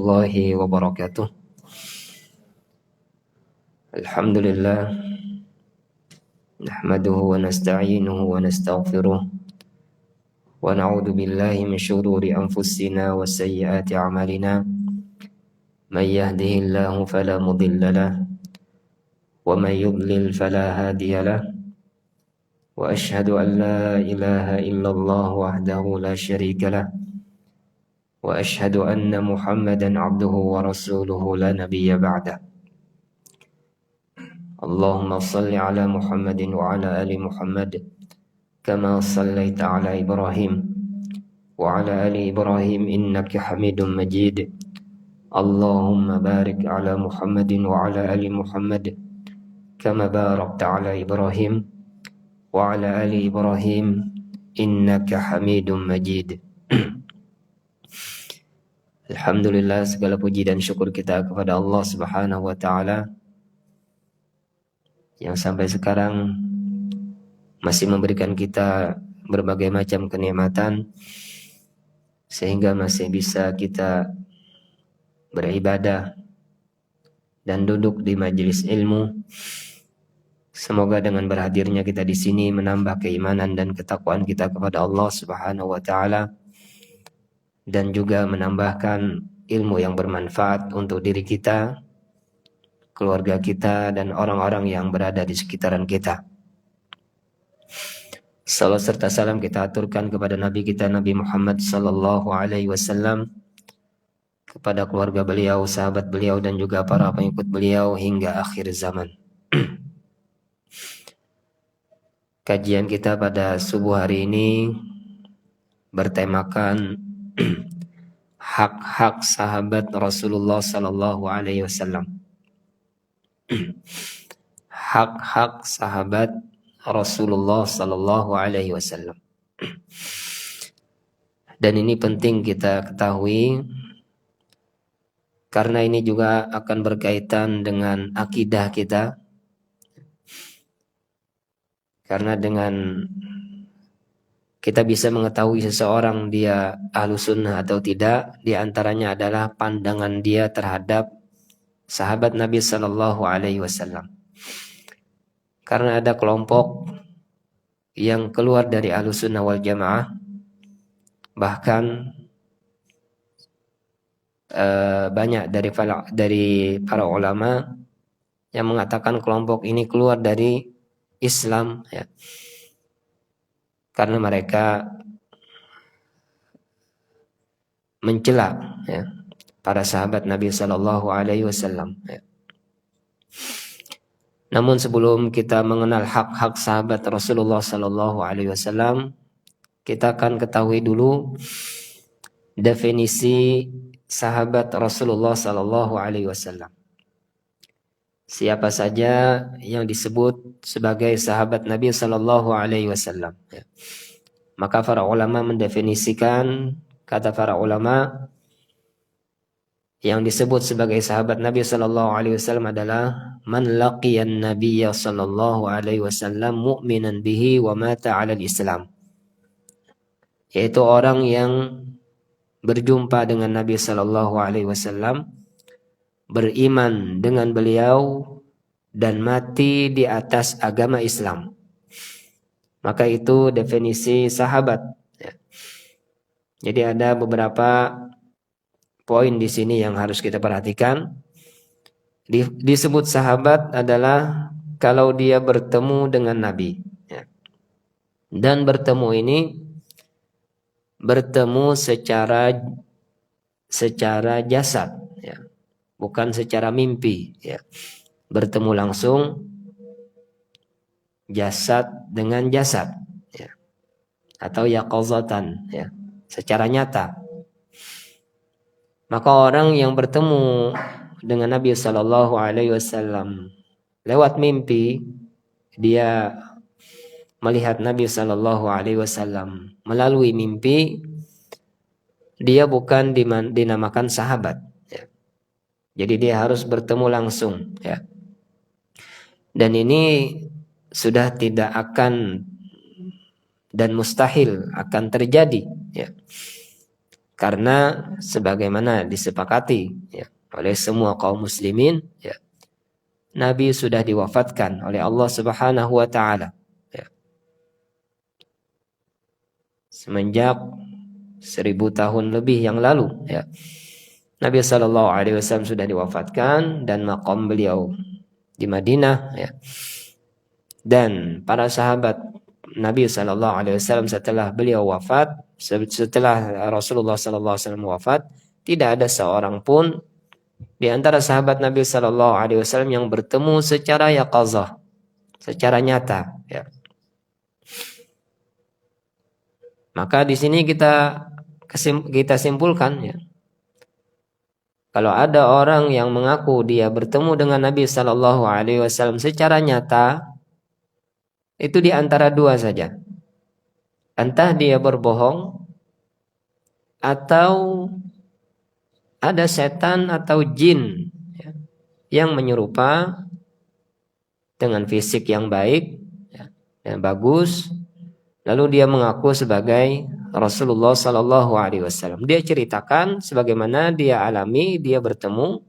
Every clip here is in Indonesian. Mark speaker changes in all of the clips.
Speaker 1: warahmatullahi wabarakatuh. Alhamdulillah, nahmaduhu wa nasta'inuhu wa nastaghfiruh wa na'udzu billahi min shururi anfusina wa sayyiati a'malina. Man yahdihillahu fala mudilla lahu wa man yudlil fala hadiya lahu. Wa ashhadu an la ilaha illallah wahdahu la syarika lahu wa ashhadu anna Muhammadan 'abduhu wa rasuluhu la nabiyya ba'dah. Allahumma salli ala Muhammadin wa ala ali Muhammad kama sallaita ala Ibrahim wa ala ali Ibrahim innaka Hamidum Majid. Allahumma barik ala Muhammadin wa ala ali Muhammad kama barakta ala Ibrahim wa ala ali Ibrahim innaka Hamidum Majid. Alhamdulillah, segala puji dan syukur kita kepada Allah Subhanahu wa taala yang sampai sekarang masih memberikan kita berbagai macam kenikmatan sehingga masih bisa kita beribadah dan duduk di majelis ilmu. Semoga dengan berhadirnya kita di sini menambah keimanan dan ketakwaan kita kepada Allah Subhanahu wa taala dan juga menambahkan ilmu yang bermanfaat untuk diri kita, keluarga kita, dan orang-orang yang berada di sekitaran kita. Salam serta salam kita aturkan kepada Nabi kita Nabi Muhammad sallallahu alaihi wasallam, kepada keluarga beliau, sahabat beliau, dan juga para pengikut beliau hingga akhir zaman. Kajian kita pada subuh hari ini bertemakan hak-hak sahabat Rasulullah sallallahu alaihi wasallam. Hak-hak sahabat Rasulullah sallallahu alaihi wasallam. Dan ini penting kita ketahui karena ini juga akan berkaitan dengan akidah kita. Karena dengan kita bisa mengetahui seseorang dia ahlu sunnah atau tidak, di antaranya adalah pandangan dia terhadap sahabat Nabi sallallahu alaihi wasallam. Karena ada kelompok yang keluar dari ahlu sunnah wal jamaah, bahkan banyak dari para ulama yang mengatakan kelompok ini keluar dari Islam, ya. Karena mereka mencela, ya, para sahabat Nabi sallallahu alaihi wasallam, ya. Namun sebelum kita mengenal hak-hak sahabat Rasulullah sallallahu alaihi wasallam, kita akan ketahui dulu definisi sahabat Rasulullah sallallahu alaihi wasallam. Siapa saja yang disebut sebagai sahabat Nabi sallallahu alaihi wasallam, ya. Maka para ulama mendefinisikan, kata para ulama, yang disebut sebagai sahabat Nabi sallallahu alaihi wasallam adalah man laqiyan nabiyya sallallahu alaihi wasallam mu'minan bihi wa mata 'alal Islam. Yaitu orang yang berjumpa dengan Nabi sallallahu alaihi wasallam, beriman dengan beliau, dan mati di atas agama Islam. Maka itu definisi sahabat, ya. Jadi ada beberapa poin di sini yang harus kita perhatikan. Disebut sahabat adalah kalau dia bertemu dengan Nabi, ya. Dan bertemu ini bertemu secara jasad, ya. Bukan secara mimpi, ya. Bertemu langsung jasad dengan jasad, ya. Atau yaqazatan, ya, secara nyata. Maka orang yang bertemu dengan Nabi sallallahu alaihi wasallam lewat mimpi, dia melihat Nabi sallallahu alaihi wasallam melalui mimpi, dia bukan dinamakan sahabat, ya. Jadi dia harus bertemu langsung, ya. Dan ini sudah tidak akan dan mustahil akan terjadi, ya. Karena sebagaimana disepakati ya, oleh semua kaum muslimin ya, Nabi sudah diwafatkan oleh Allah Subhanahu wa taala ya, semenjak 1000 tahun lebih yang lalu ya. Nabi sallallahu alaihi wasallam sudah diwafatkan dan maqam beliau di Madinah ya. Dan para sahabat Nabi sallallahu alaihi wasallam setelah beliau wafat, setelah Rasulullah sallallahu alaihi wasallam wafat, tidak ada seorang pun di antara sahabat Nabi sallallahu alaihi wasallam yang bertemu secara yaqazah, secara nyata ya. Maka di sini kita simpulkan ya, kalau ada orang yang mengaku dia bertemu dengan Nabi sallallahu alaihi wasallam secara nyata, itu di antara dua saja. Entah dia berbohong atau ada setan atau jin ya, yang menyerupa dengan fisik yang baik ya, yang bagus, lalu dia mengaku sebagai Rasulullah Sallallahu Alaihi Wasallam. Dia ceritakan sebagaimana dia alami, dia bertemu,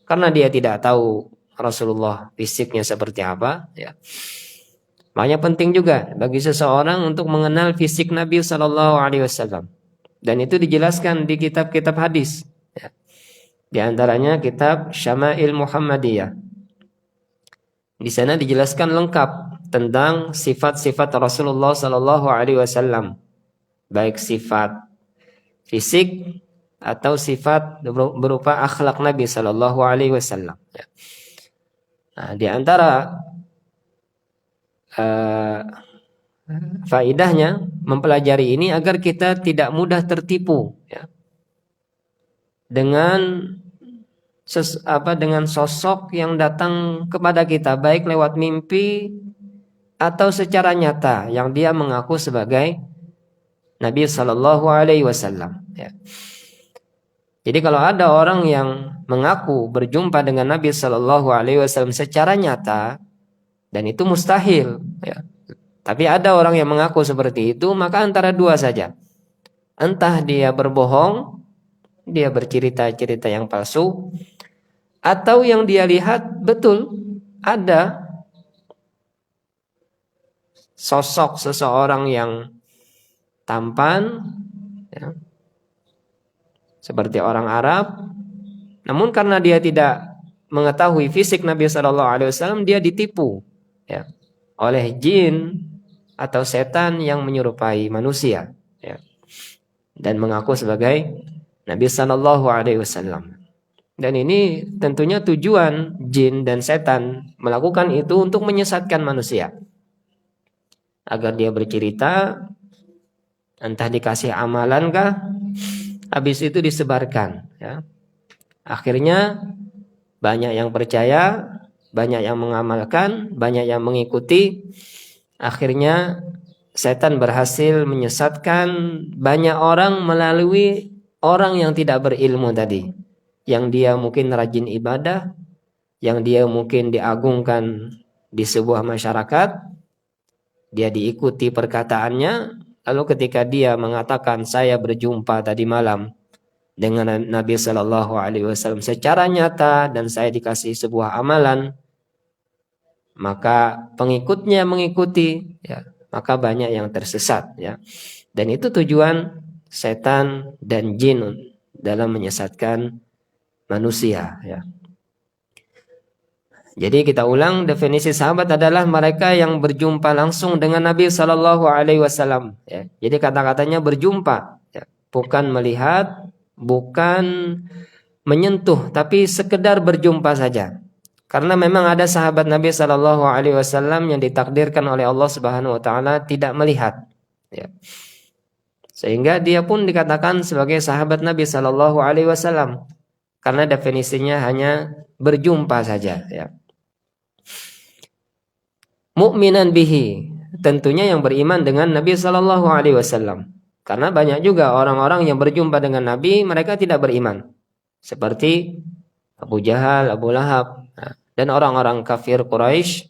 Speaker 1: karena dia tidak tahu Rasulullah fisiknya seperti apa ya. Makanya penting juga bagi seseorang untuk mengenal fisik Nabi Sallallahu Alaihi Wasallam, dan itu dijelaskan di kitab-kitab hadis ya. Di antaranya kitab Syama'il Muhammadiyah. Di sana dijelaskan lengkap tentang sifat-sifat Rasulullah Sallallahu Alaihi Wasallam, baik sifat fisik atau sifat berupa akhlak Nabi Sallallahu Alaihi Wasallam. Nah, di antara faidahnya mempelajari ini agar kita tidak mudah tertipu ya, dengan sosok yang datang kepada kita baik lewat mimpi atau secara nyata yang dia mengaku sebagai Nabi Sallallahu Alaihi Wasallam ya. Jadi kalau ada orang yang mengaku berjumpa dengan Nabi Sallallahu Alaihi Wasallam secara nyata, dan itu mustahil ya, tapi ada orang yang mengaku seperti itu, maka antara dua saja. Entah dia berbohong, dia bercerita-cerita yang palsu, atau yang dia lihat betul ada sosok seseorang yang tampan ya, seperti orang Arab, namun karena dia tidak mengetahui fisik Nabi Sallallahu Alaihi Wasallam, dia ditipu ya, oleh jin atau setan yang menyerupai manusia ya, dan mengaku sebagai Nabi Sallallahu Alaihi Wasallam. Dan ini tentunya tujuan jin dan setan melakukan itu untuk menyesatkan manusia, agar dia bercerita, entah dikasih amalan kah, habis itu disebarkan ya. Akhirnya banyak yang percaya, banyak yang mengamalkan, banyak yang mengikuti. Akhirnya setan berhasil menyesatkan banyak orang melalui orang yang tidak berilmu tadi, yang dia mungkin rajin ibadah, yang dia mungkin diagungkan di sebuah masyarakat, dia diikuti perkataannya, lalu ketika dia mengatakan saya berjumpa tadi malam dengan Nabi Sallallahu Alaihi Wasallam secara nyata dan saya dikasih sebuah amalan, maka pengikutnya mengikuti ya, maka banyak yang tersesat ya. Dan itu tujuan setan dan jin dalam menyesatkan manusia ya. Jadi kita ulang, definisi sahabat adalah mereka yang berjumpa langsung dengan Nabi Sallallahu Alaihi Wasallam ya. Jadi kata-katanya berjumpa ya, bukan melihat, bukan menyentuh, tapi sekedar berjumpa saja. Karena memang ada sahabat Nabi Sallallahu Alaihi Wasallam yang ditakdirkan oleh Allah Subhanahu Wa Taala tidak melihat, ya. Sehingga dia pun dikatakan sebagai sahabat Nabi Sallallahu Alaihi Wasallam karena definisinya hanya berjumpa saja, ya. Mukminan bihi, tentunya yang beriman dengan Nabi Sallallahu Alaihi Wasallam. Karena banyak juga orang-orang yang berjumpa dengan Nabi, mereka tidak beriman, seperti Abu Jahal, Abu Lahab, dan orang-orang kafir Quraisy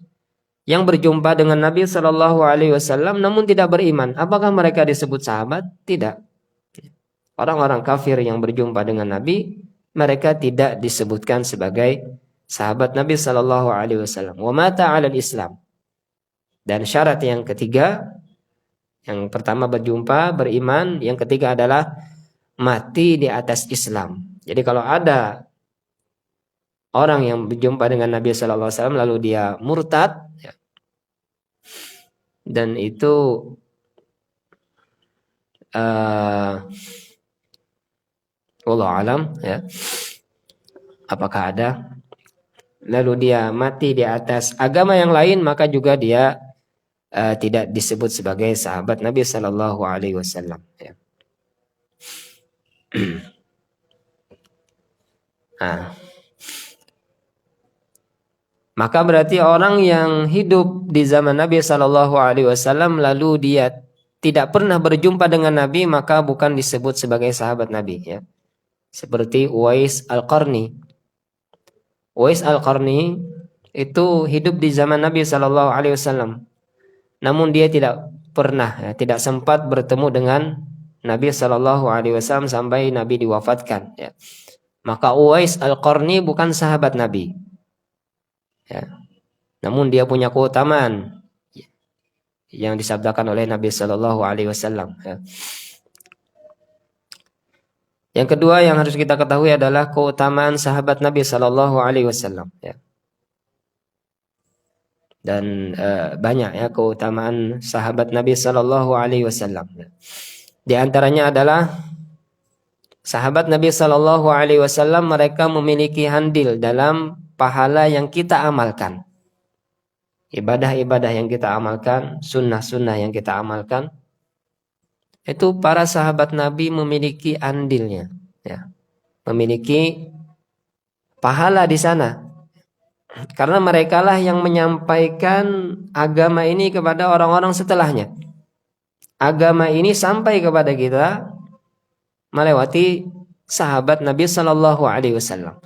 Speaker 1: yang berjumpa dengan Nabi Sallallahu Alaihi Wasallam namun tidak beriman. Apakah mereka disebut sahabat? Tidak. Orang-orang kafir yang berjumpa dengan Nabi, mereka tidak disebutkan sebagai sahabat Nabi Sallallahu Alaihi Wasallam. Wa mata 'alal Islam. Dan syarat yang ketiga, yang pertama berjumpa, beriman, yang ketiga adalah mati di atas Islam. Jadi kalau ada orang yang berjumpa dengan Nabi Sallallahu Alaihi Wasallam lalu dia murtad, ya, dan itu wallahu alam, ya, apakah ada, lalu dia mati di atas agama yang lain, maka juga dia tidak disebut sebagai sahabat Nabi Sallallahu Alaihi Wasallam. Ya. Nah, maka berarti orang yang hidup di zaman Nabi Sallallahu Alaihi Wasallam lalu dia tidak pernah berjumpa dengan Nabi, maka bukan disebut sebagai sahabat Nabi. Ya. Seperti Uwais Al-Qarni. Uwais Al-Qarni itu hidup di zaman Nabi Sallallahu Alaihi Wasallam. Namun dia tidak pernah, ya, tidak sempat bertemu dengan Nabi Sallallahu Alaihi Wasallam sampai Nabi diwafatkan. Ya. Maka Uwais Al-Qarni bukan sahabat Nabi. Ya. Namun dia punya keutamaan yang disabdakan oleh Nabi Sallallahu Alaihi Wasallam. Ya. Yang kedua yang harus kita ketahui adalah keutamaan sahabat Nabi Sallallahu Alaihi Wasallam. Ya. Dan banyak ya keutamaan sahabat Nabi Sallallahu Alaihi Wasallam. Di antaranya adalah sahabat Nabi Sallallahu Alaihi Wasallam mereka memiliki andil dalam pahala yang kita amalkan, ibadah-ibadah yang kita amalkan, sunnah-sunnah yang kita amalkan, itu para sahabat Nabi memiliki andilnya, ya, memiliki pahala di sana. Karena merekalah yang menyampaikan agama ini kepada orang-orang setelahnya. Agama ini sampai kepada kita melewati sahabat Nabi Sallallahu Alaihi Wasallam.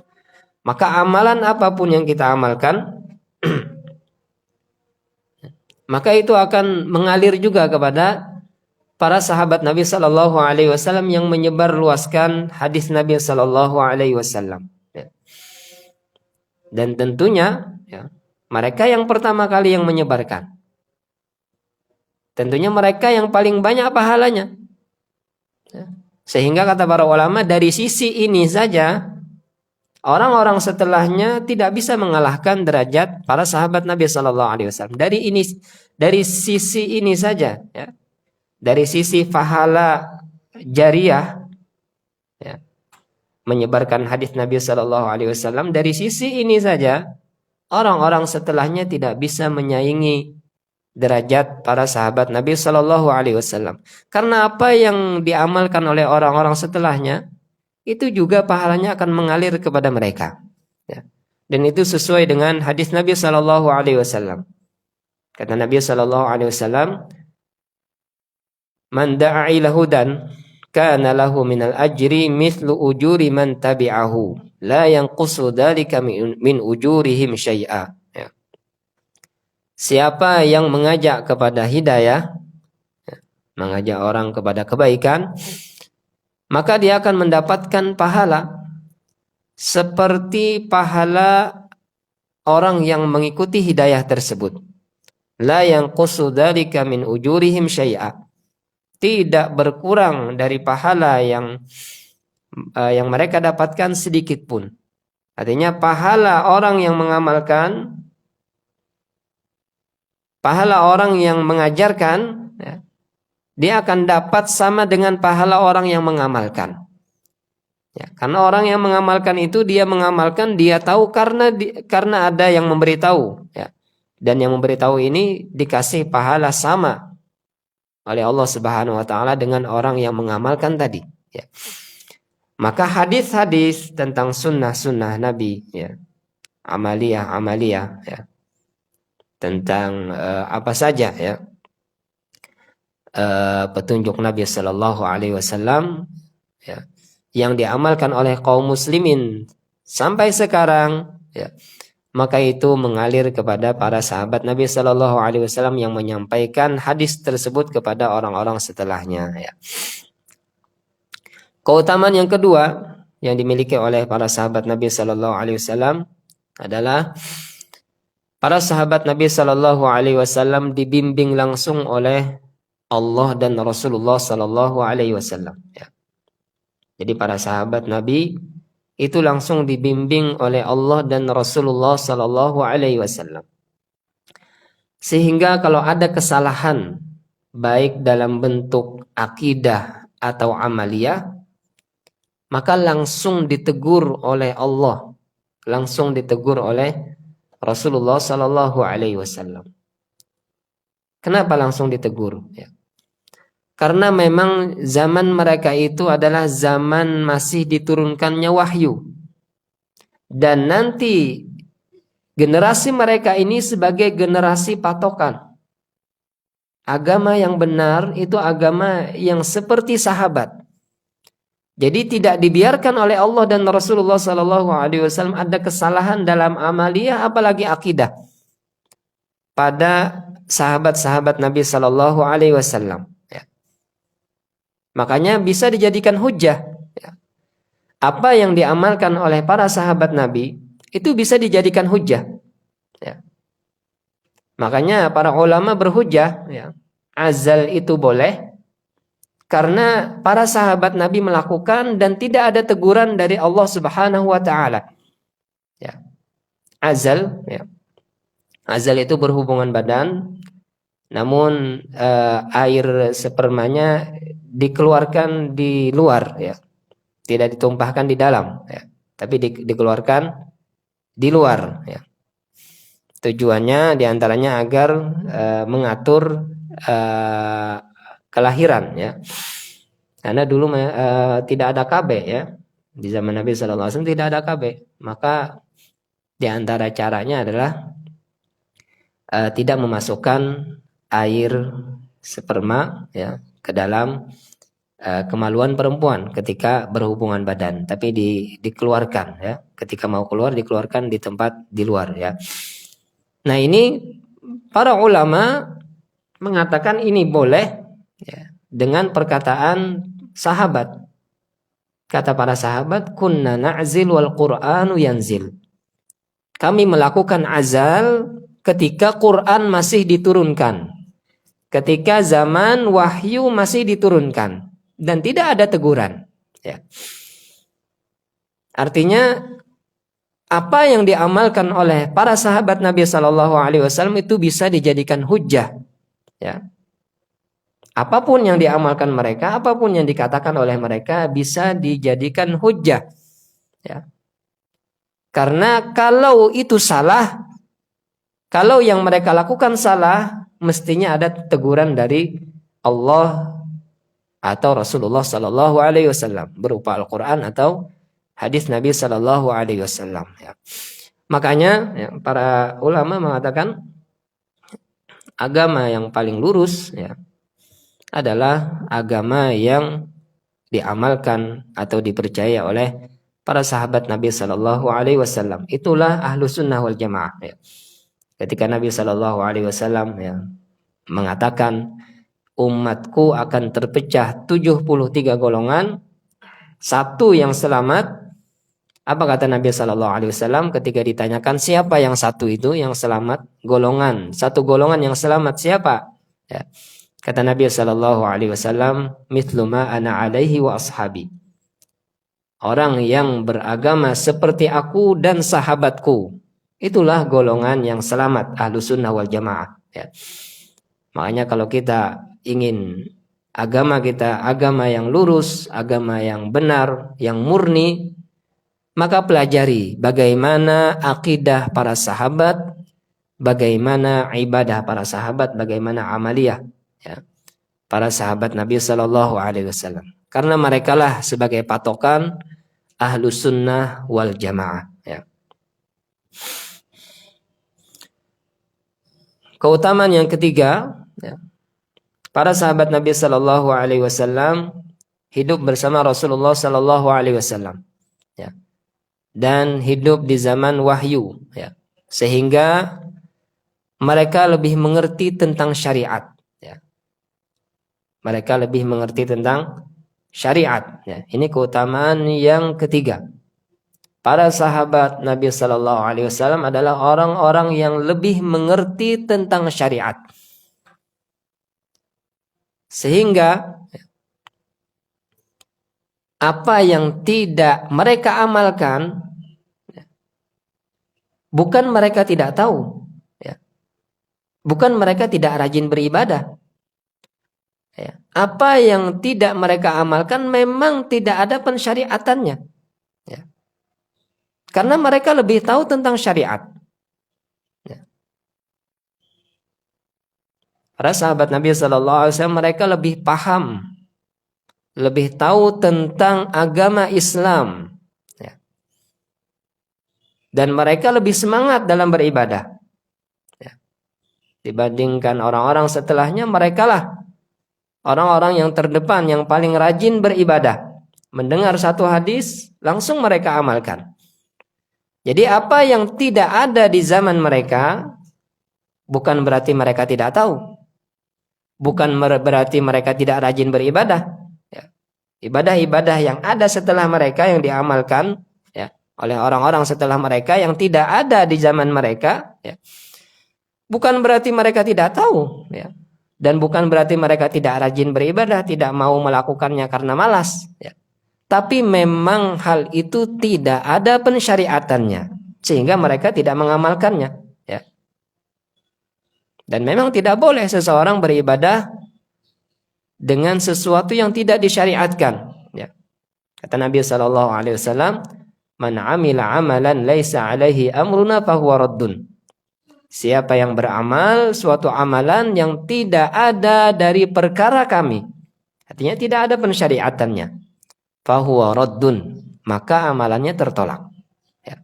Speaker 1: Maka amalan apapun yang kita amalkan, maka itu akan mengalir juga kepada para sahabat Nabi Sallallahu Alaihi Wasallam yang menyebarluaskan hadis Nabi Sallallahu Alaihi Wasallam. Dan tentunya ya, mereka yang pertama kali yang menyebarkan. Tentunya mereka yang paling banyak pahalanya. Ya. Sehingga kata para ulama dari sisi ini saja orang-orang setelahnya tidak bisa mengalahkan derajat para sahabat Nabi Sallallahu Alaihi Wasallam. Dari sisi ini saja, ya. Dari sisi pahala jariyah, ya, menyebarkan hadis Nabi Sallallahu Alaihi Wasallam, dari sisi ini saja orang-orang setelahnya tidak bisa menyaingi derajat para sahabat Nabi Sallallahu Alaihi Wasallam. Karena apa yang diamalkan oleh orang-orang setelahnya itu juga pahalanya akan mengalir kepada mereka. Ya. Dan itu sesuai dengan hadis Nabi Sallallahu Alaihi Wasallam. Kata Nabi Sallallahu Alaihi Wasallam, "Man da'a ila hudan kana lahu minal ajri mithlu ujuri man tabi'ahu la yanqusu dzalika min ujurihim syai'a." Ya. Siapa yang mengajak kepada hidayah, ya, mengajak orang kepada kebaikan, maka dia akan mendapatkan pahala seperti pahala orang yang mengikuti hidayah tersebut. La yanqusu dzalika min ujurihim syai'a. Tidak berkurang dari pahala yang mereka dapatkan sedikit pun. Artinya pahala orang yang mengamalkan, pahala orang yang mengajarkan, ya, dia akan dapat sama dengan pahala orang yang mengamalkan. Ya, karena orang yang mengamalkan itu dia mengamalkan, dia tahu karena ada yang memberitahu, ya. Dan yang memberitahu ini dikasih pahala sama oleh Allah Subhanahu wa taala dengan orang yang mengamalkan tadi, ya. Maka hadis-hadis tentang sunnah-sunnah Nabi, ya, amaliyah, ya, tentang apa saja, ya, petunjuk Nabi Sallallahu Alaihi Wasallam, ya, yang diamalkan oleh kaum muslimin sampai sekarang, ya, maka itu mengalir kepada para sahabat Nabi Sallallahu Alaihi Wasallam yang menyampaikan hadis tersebut kepada orang-orang setelahnya, ya. Keutamaan yang kedua yang dimiliki oleh para sahabat Nabi Sallallahu Alaihi Wasallam adalah para sahabat Nabi Sallallahu Alaihi Wasallam dibimbing langsung oleh Allah dan Rasulullah Sallallahu Alaihi Wasallam. Ya. Jadi para sahabat Nabi itu langsung dibimbing oleh Allah dan Rasulullah Sallallahu Alaihi Wasallam. Sehingga kalau ada kesalahan baik dalam bentuk akidah atau amaliyah, maka langsung ditegur oleh Allah, langsung ditegur oleh Rasulullah Sallallahu Alaihi Wasallam. Kenapa langsung ditegur? Ya. Karena memang zaman mereka itu adalah zaman masih diturunkannya wahyu, dan nanti generasi mereka ini sebagai generasi patokan. Agama yang benar itu agama yang seperti sahabat. Jadi tidak dibiarkan oleh Allah dan Rasulullah Sallallahu Alaihi Wasallam ada kesalahan dalam amaliyah, apalagi akidah pada sahabat-sahabat Nabi Sallallahu Alaihi Wasallam. Ya. Makanya bisa dijadikan hujah. Ya. Apa yang diamalkan oleh para sahabat Nabi itu bisa dijadikan hujah. Ya. Makanya para ulama berhujah, ya, azal itu boleh. Karena para sahabat Nabi melakukan dan tidak ada teguran dari Allah Subhanahu wa taala. Ya. Azal, ya. Azal itu berhubungan badan, namun air spermanya dikeluarkan di luar, ya. Tidak ditumpahkan di dalam, ya. Tapi dikeluarkan di luar, ya. Tujuannya diantaranya agar mengatur kelahiran, ya. Karena dulu tidak ada KB, ya. Di zaman Nabi Sallallahu Alaihi Wasallam tidak ada KB. Maka diantara caranya adalah tidak memasukkan air sperma, ya, ke dalam kemaluan perempuan ketika berhubungan badan, tapi dikeluarkan, ya. Ketika mau keluar dikeluarkan di tempat di luar, ya. Nah, ini para ulama mengatakan ini boleh, ya, dengan perkataan sahabat. Kata para sahabat, kunna na'zil wal Qur'anu yanzil. Kami melakukan azal ketika Quran masih diturunkan. Ketika zaman wahyu masih diturunkan dan tidak ada teguran, ya. Artinya apa yang diamalkan oleh para sahabat Nabi Sallallahu Alaihi Wasallam itu bisa dijadikan hujjah, ya. Apapun yang diamalkan mereka, apapun yang dikatakan oleh mereka bisa dijadikan hujjah, ya. Karena kalau itu salah, kalau yang mereka lakukan salah, mestinya ada teguran dari Allah atau Rasulullah Sallallahu Alaihi Wasallam berupa Al-Quran atau hadis Nabi Sallallahu Alaihi Wasallam, ya. Makanya, ya, para ulama mengatakan agama yang paling lurus, ya, adalah agama yang diamalkan atau dipercaya oleh para sahabat Nabi Sallallahu Alaihi Wasallam. Itulah ahlu sunnah wal jamaah, ya. Ketika Nabi Sallallahu Alaihi Wasallam, ya, mengatakan umatku akan terpecah 73 golongan, satu yang selamat. Apa kata Nabi Sallallahu Alaihi Wasallam ketika ditanyakan siapa yang satu itu yang selamat? Golongan, satu golongan yang selamat siapa? Ya. Kata Nabi Sallallahu Alaihi Wasallam, mithlu ma ana alaihi wa ashabi. Orang yang beragama seperti aku dan sahabatku, itulah golongan yang selamat, ahlu sunnah wal jamaah, ya. Makanya kalau kita ingin agama kita agama yang lurus, agama yang benar, yang murni, maka pelajari bagaimana akidah para sahabat, bagaimana ibadah para sahabat, bagaimana amaliyah, ya, para sahabat Nabi Sallallahu Alaihi Wasallam. Karena merekalah sebagai patokan ahlu sunnah wal jamaah, ya. Keutamaan yang ketiga, ya, para sahabat Nabi Sallallahu Alaihi Wasallam hidup bersama Rasulullah Sallallahu Alaihi Wasallam, ya, dan hidup di zaman wahyu, ya, sehingga mereka lebih mengerti tentang syariat, ya. Mereka lebih mengerti tentang syariat. Ya, ini keutamaan yang ketiga. Para sahabat Nabi Sallallahu Alaihi Wasallam adalah orang-orang yang lebih mengerti tentang syariat, sehingga apa yang tidak mereka amalkan, bukan mereka tidak tahu, ya. Bukan mereka tidak rajin beribadah. Ya. Apa yang tidak mereka amalkan memang tidak ada pensyariatannya. Ya. Karena mereka lebih tahu tentang syariat. Ya. Para sahabat Nabi Sallallahu Alaihi Wasallam mereka lebih paham, lebih tahu tentang agama Islam. Ya. Dan mereka lebih semangat dalam beribadah. Ya. Dibandingkan orang-orang setelahnya, mereka lah orang-orang yang terdepan, yang paling rajin beribadah. Mendengar satu hadis, langsung mereka amalkan. Jadi apa yang tidak ada di zaman mereka, bukan berarti mereka tidak tahu. Bukan berarti mereka tidak rajin beribadah. Ya. Ibadah-ibadah yang ada setelah mereka, yang diamalkan ya, oleh orang-orang setelah mereka, yang tidak ada di zaman mereka, ya, bukan berarti mereka tidak tahu. Ya. Dan bukan berarti mereka tidak rajin beribadah, tidak mau melakukannya karena malas. Ya. Tapi memang hal itu tidak ada pensyariatannya, sehingga mereka tidak mengamalkannya. Ya. Dan memang tidak boleh seseorang beribadah dengan sesuatu yang tidak disyariatkan. Ya. Kata Nabi Sallallahu Alaihi Wasallam, "Man amila amalan laisa alaihi amruna fahuwa raddun." Siapa yang beramal suatu amalan yang tidak ada dari perkara kami, artinya tidak ada pensyariatannya, fahuwa raddun, maka amalannya tertolak. Ya.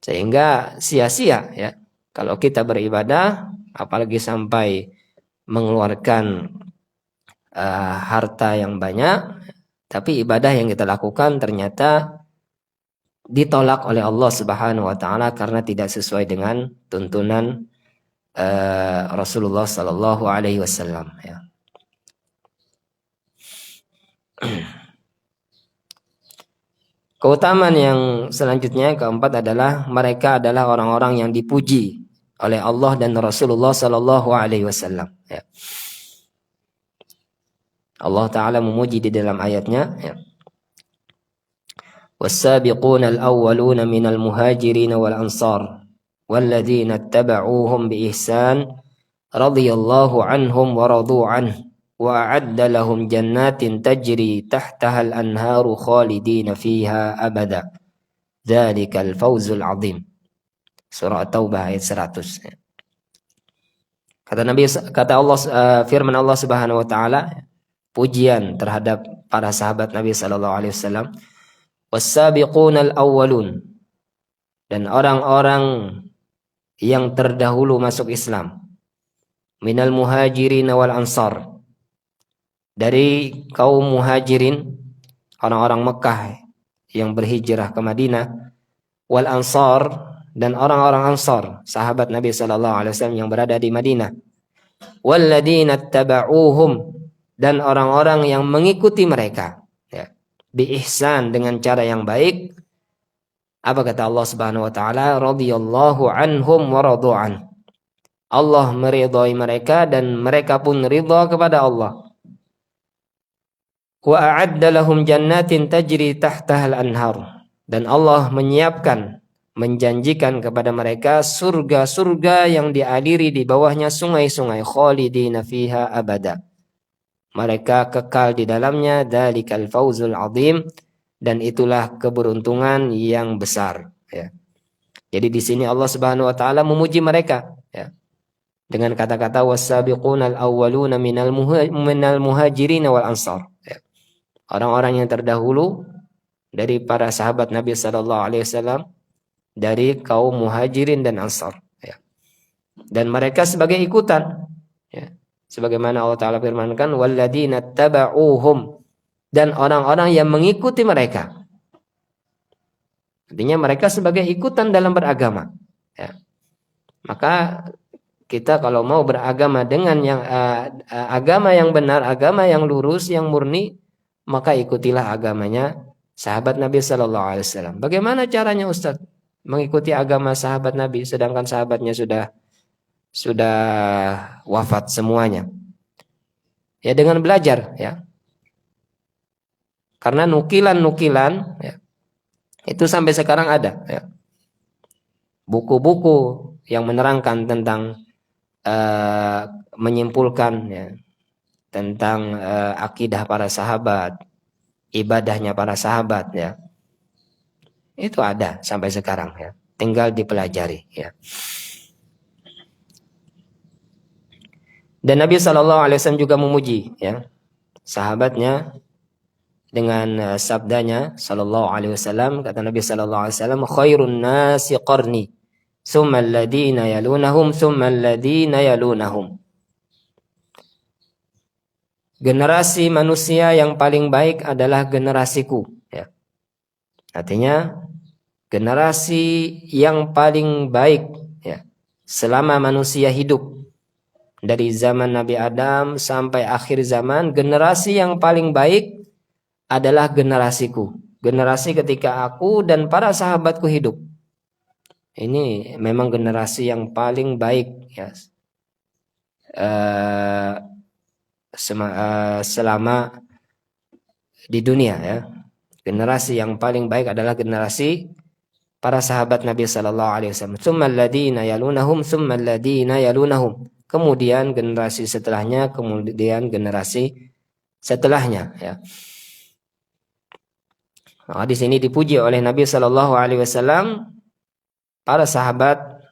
Speaker 1: Sehingga sia-sia ya kalau kita beribadah, apalagi sampai mengeluarkan harta yang banyak, tapi ibadah yang kita lakukan ternyata ditolak oleh Allah Subhanahu wa taala karena tidak sesuai dengan tuntunan Rasulullah sallallahu alaihi wasallam ya. Keutamaan yang selanjutnya keempat adalah mereka adalah orang-orang yang dipuji oleh Allah dan Rasulullah sallallahu alaihi wasallam ya. Allah taala memuji di dalam ayatnya ya. والسابقون الأولون من المهاجرين والأنصار والذين اتبعوهم بإحسان رضي الله عنهم ورضوا عنه وأعد لهم جنات تجري تحتها الأنهار خالدين فيها أبدا ذلك الفوز العظيم. Surah Taubah ayat 100. Kata Allah, firman Allah Subhanahu wa taala, pujian terhadap para sahabat Nabi sallallahu alaihi wasallam. Was-sabiqunal awwalun, dan orang-orang yang terdahulu masuk Islam, minal muhajirin wal ansar, dari kaum muhajirin, orang-orang Mekah yang berhijrah ke Madinah, wal ansar, dan orang-orang Ansar, sahabat Nabi sallallahu alaihi wasallam yang berada di Madinah, walladzina tabauhum, dan orang-orang yang mengikuti mereka bi ihsan, dengan cara yang baik. Apa kata Allah Subhanahu wa taala? Radhiyallahu anhum wa radu'an. Allah meridhai mereka dan mereka pun ridha kepada Allah. Wa a'adda lahum jannatin tajri tahtaha al-anhar, dan Allah menyiapkan, menjanjikan kepada mereka surga-surga yang dialiri di bawahnya sungai-sungai, khalidina fiha abada, mereka kekal di dalamnya, dzalikal fauzul azim, dan itulah keberuntungan yang besar ya. Jadi di sini Allah Subhanahu wa taala memuji mereka ya, dengan kata-kata was-sabiqunal awwaluna minal muhajirin wal ansar ya. Orang-orang yang terdahulu dari para sahabat Nabi sallallahu alaihi wasallam, dari kaum muhajirin dan ansar ya. Dan mereka sebagai ikutan ya. Sebagaimana Allah Ta'ala firmankan, walladzina taba'uhum, dan orang-orang yang mengikuti mereka. Artinya mereka sebagai ikutan dalam beragama ya. Maka kita kalau mau beragama dengan yang agama yang benar, agama yang lurus, yang murni, maka ikutilah agamanya sahabat Nabi Sallallahu Alaihi Wasallam. Bagaimana caranya Ustaz mengikuti agama sahabat Nabi sedangkan sahabatnya sudah wafat semuanya? Ya dengan belajar ya. Karena nukilan-nukilan ya, itu sampai sekarang ada ya. Buku-buku yang menerangkan tentang menyimpulkan ya, tentang akidah para sahabat, ibadahnya para sahabat ya. Itu ada sampai sekarang ya. Tinggal dipelajari ya. Dan Nabi SAW juga memuji ya sahabatnya dengan sabdanya sallallahu alaihi wasallam, kata Nabi sallallahu alaihi wasallam, khairun nasi qarni tsumma alladhina yalunahum tsumma alladhina yalunahum. Generasi manusia yang paling baik adalah generasiku ya. Artinya generasi yang paling baik ya selama manusia hidup dari zaman Nabi Adam sampai akhir zaman, generasi yang paling baik adalah generasiku. Generasi ketika aku dan para sahabatku hidup. Ini memang generasi yang paling baik ya. Selama di dunia ya. Generasi yang paling baik adalah generasi para sahabat Nabi sallallahu alaihi wasallam. Tsummal ladzina yalunahum tsummal ladzina yalunahum. Kemudian generasi setelahnya, kemudian generasi setelahnya ya. Nah, di sini dipuji oleh Nabi Shallallahu Alaihi Wasallam, para sahabat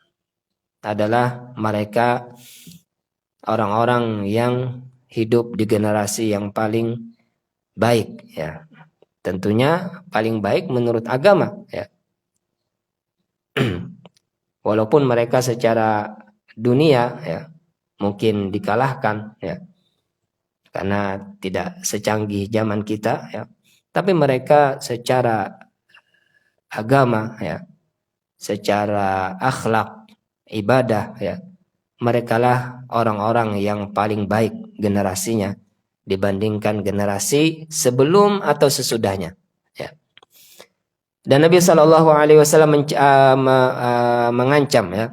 Speaker 1: adalah mereka orang-orang yang hidup di generasi yang paling baik, ya. Tentunya paling baik menurut agama, ya. Walaupun mereka secara dunia, ya, mungkin dikalahkan, ya, karena tidak secanggih zaman kita, ya. Tapi mereka secara agama ya, secara akhlak, ibadah ya, merekalah orang-orang yang paling baik generasinya dibandingkan generasi sebelum atau sesudahnya ya. Dan Nabi Shallallahu Alaihi Wasallam mengancam ya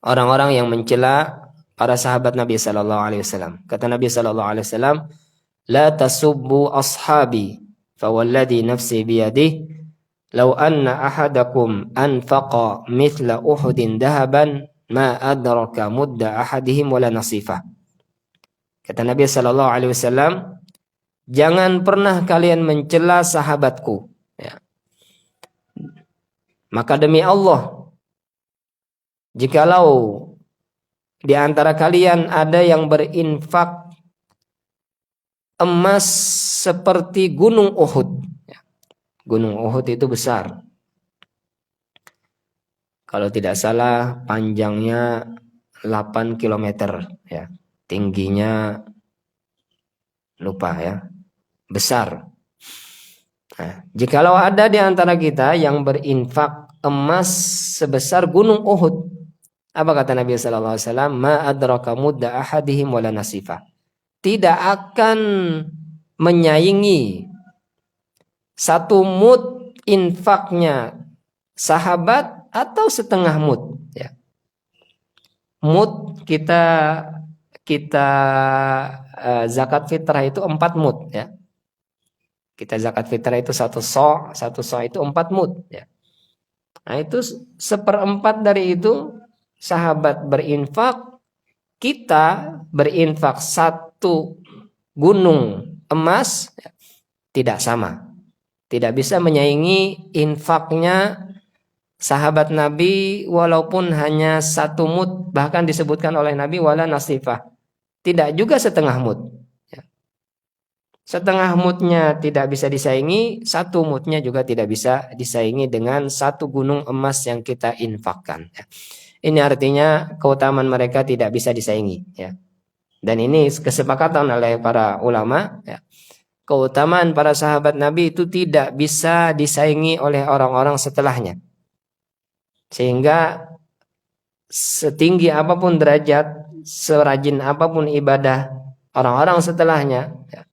Speaker 1: orang-orang yang mencela para sahabat Nabi Shallallahu Alaihi Wasallam. Kata Nabi Shallallahu Alaihi Wasallam, la tasubbu ashabi fawalladhi nafsi biyadih law anna ahadakum anfaqa mithla uhudin dahaban ma adraka mudda ahadihim wala nasifah. Kata Nabi sallallahu alaihi wasallam, jangan pernah kalian mencela sahabatku ya. Maka demi Allah, jikalau di antara kalian ada yang berinfak emas seperti gunung Uhud. Gunung Uhud itu besar. Kalau tidak salah panjangnya 8 km ya. Tingginya lupa ya. Besar. Nah, jikalau ada di antara kita yang berinfak emas sebesar gunung Uhud, apa kata Nabi sallallahu alaihi wasallam? Ma adraka mudda ahadihim wala nasifah. Tidak akan menyaingi satu mud infaknya sahabat atau setengah mud ya. Mud kita zakat fitrah itu 4 mud ya. Kita zakat fitrah itu satu so' itu 4 mud ya. Nah itu 1/4 dari itu sahabat berinfak, kita berinfak 1 gunung emas ya, tidak sama. Tidak bisa menyaingi infaknya sahabat Nabi walaupun hanya 1 mud, bahkan disebutkan oleh Nabi wala nasifah. Tidak juga setengah mud. Ya. Setengah mudnya tidak bisa disaingi, 1 mudnya juga tidak bisa disaingi dengan 1 gunung emas yang kita infakkan. Ya. Ini artinya keutamaan mereka tidak bisa disaingi. Ya. Dan ini kesepakatan oleh para ulama. Ya. Keutamaan para sahabat Nabi itu tidak bisa disaingi oleh orang-orang setelahnya. Sehingga setinggi apapun derajat, serajin apapun ibadah orang-orang setelahnya, ya,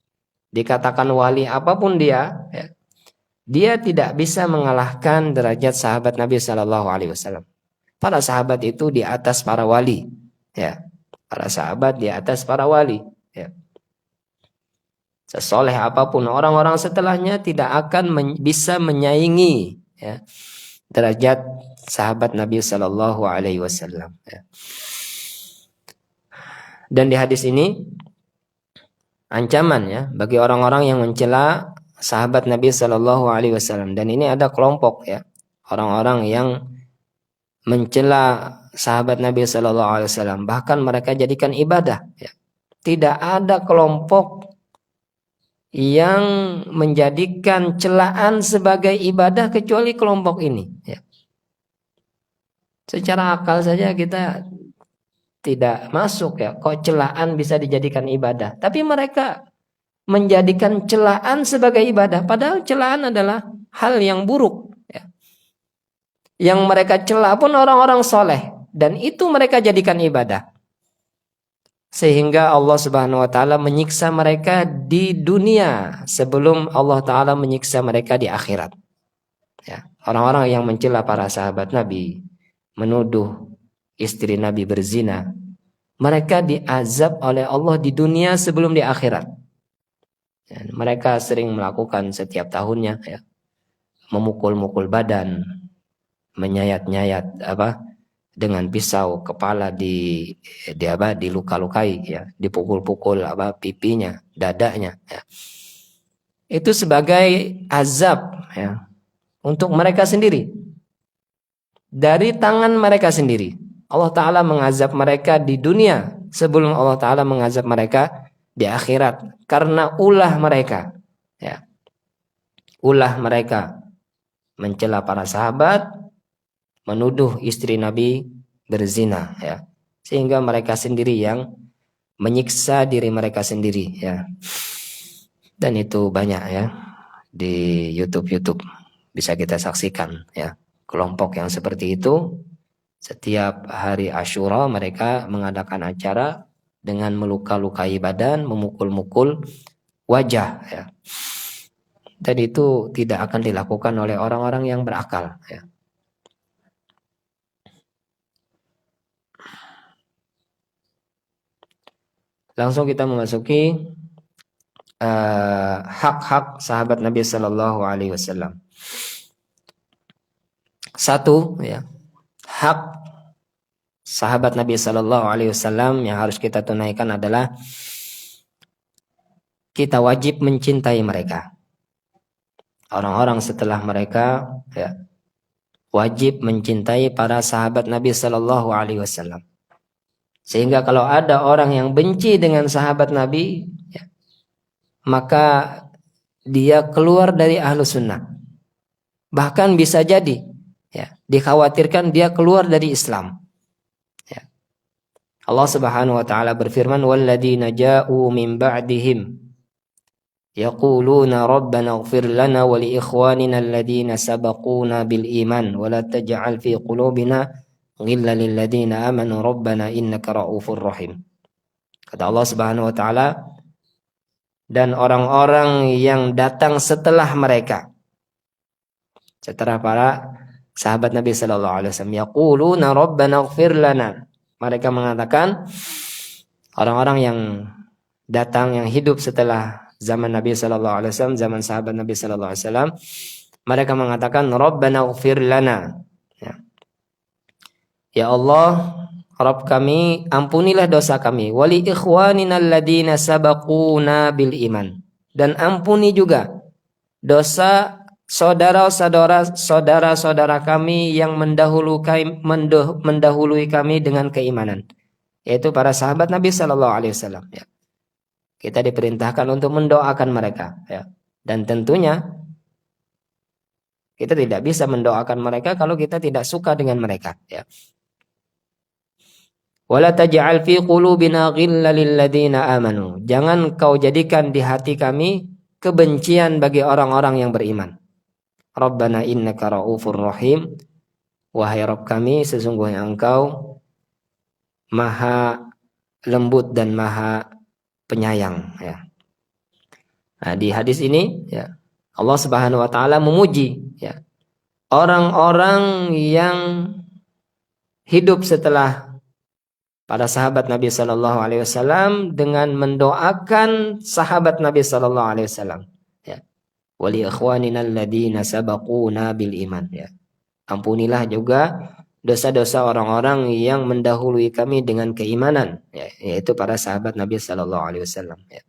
Speaker 1: dikatakan wali apapun dia, ya, dia tidak bisa mengalahkan derajat sahabat Nabi Shallallahu Alaihi Wasallam. Para sahabat itu di atas para wali, ya. Para sahabat di atas para wali, ya. Sesoleh apapun orang-orang setelahnya tidak akan bisa menyaingi, ya, derajat sahabat Nabi Shallallahu Alaihi Wasallam. Ya. Dan di hadis ini ancaman, ya, bagi orang-orang yang mencela sahabat Nabi Shallallahu Alaihi Wasallam. Dan ini ada kelompok, ya, orang-orang yang mencela sahabat Nabi Shallallahu Alaihi Wasallam, bahkan mereka jadikan ibadah. Ya. Tidak ada kelompok yang menjadikan celaan sebagai ibadah kecuali kelompok ini. Ya. Secara akal saja kita tidak masuk, ya, kok celaan bisa dijadikan ibadah. Tapi mereka menjadikan celaan sebagai ibadah, padahal celaan adalah hal yang buruk. Ya. Yang mereka cela pun orang-orang soleh, dan itu mereka jadikan ibadah. Sehingga Allah Subhanahu wa taala menyiksa mereka di dunia sebelum Allah taala menyiksa mereka di akhirat. Ya, orang-orang yang mencela para sahabat Nabi, menuduh istri Nabi berzina, mereka diazab oleh Allah di dunia sebelum di akhirat. Ya, mereka sering melakukan setiap tahunnya, ya, memukul-mukul badan, menyayat-nyayat dengan pisau kepala diluka-lukai, ya, dipukul-pukul pipinya, dadanya, ya. Itu sebagai azab, ya, untuk mereka sendiri. Dari tangan mereka sendiri. Allah Ta'ala mengazab mereka di dunia sebelum Allah Ta'ala mengazab mereka di akhirat. Karena ulah mereka, ya, ulah mereka mencela para sahabat, menuduh istri Nabi berzina, ya, sehingga mereka sendiri yang menyiksa diri mereka sendiri, ya. Dan itu banyak, ya, di YouTube bisa kita saksikan, ya, kelompok yang seperti itu. Setiap hari Asyura mereka mengadakan acara dengan meluka-lukai badan, memukul-mukul wajah, ya. Dan itu tidak akan dilakukan oleh orang-orang yang berakal, ya. Langsung kita memasuki hak-hak sahabat Nabi Sallallahu Alaihi Wasallam. Satu, ya, hak sahabat Nabi Sallallahu Alaihi Wasallam yang harus kita tunaikan adalah kita wajib mencintai mereka. Orang-orang setelah mereka, ya, wajib mencintai para sahabat Nabi Sallallahu Alaihi Wasallam. Sehingga kalau ada orang yang benci dengan sahabat Nabi, ya, maka dia keluar dari Ahlus Sunnah. Bahkan bisa jadi, ya, dikhawatirkan dia keluar dari Islam. Ya. Allah Subhanahu wa taala berfirman, "Walladzina ja'u min ba'dihim yaquluna rabbana ighfir lana wa li ikhwanina alladhina sabaquna bil iman wa la taj'al fi qulubina ghillan lil ladzina amanu rabbana innaka ra'ufur rahim." Kata Allah Subhanahu wa taala, dan orang-orang yang datang setelah mereka, setelah para sahabat Nabi sallallahu alaihi wasallam, yaquluna rabbana ighfir lana, mereka mengatakan, orang-orang yang datang yang hidup setelah zaman Nabi sallallahu alaihi wasallam, zaman sahabat Nabi sallallahu alaihi wasallam, mereka mengatakan rabbana ighfir lana, ya. Ya Allah, Rabb kami, ampunilah dosa kami, wali ikhwanina alladhina sabaquna bil iman, dan ampuni juga dosa saudara-saudara kami yang mendahului kami dengan keimanan, yaitu para sahabat Nabi Sallallahu Alaihi Wasallam. Ya. Kita diperintahkan untuk mendoakan mereka, ya. Dan tentunya kita tidak bisa mendoakan mereka kalau kita tidak suka dengan mereka, ya. Wala taj'al fi qulubina ghillan lil ladzina amanu. Jangan kau jadikan di hati kami kebencian bagi orang-orang yang beriman. Rabbana innaka ra'ufur rahim. Wahai Rabb kami, sesungguhnya Engkau Maha lembut dan Maha penyayang, ya. Nah, di hadis ini ya Allah Subhanahu wa taala memuji ya orang-orang yang hidup setelah para sahabat Nabi sallallahu alaihi wasallam dengan mendoakan sahabat Nabi sallallahu alaihi wasallam ya. Wa li ikhwanina alladziina sabaquna bil iman ya. Ampunilah juga dosa-dosa orang-orang yang mendahului kami dengan keimanan ya, yaitu para sahabat Nabi sallallahu alaihi wasallam ya.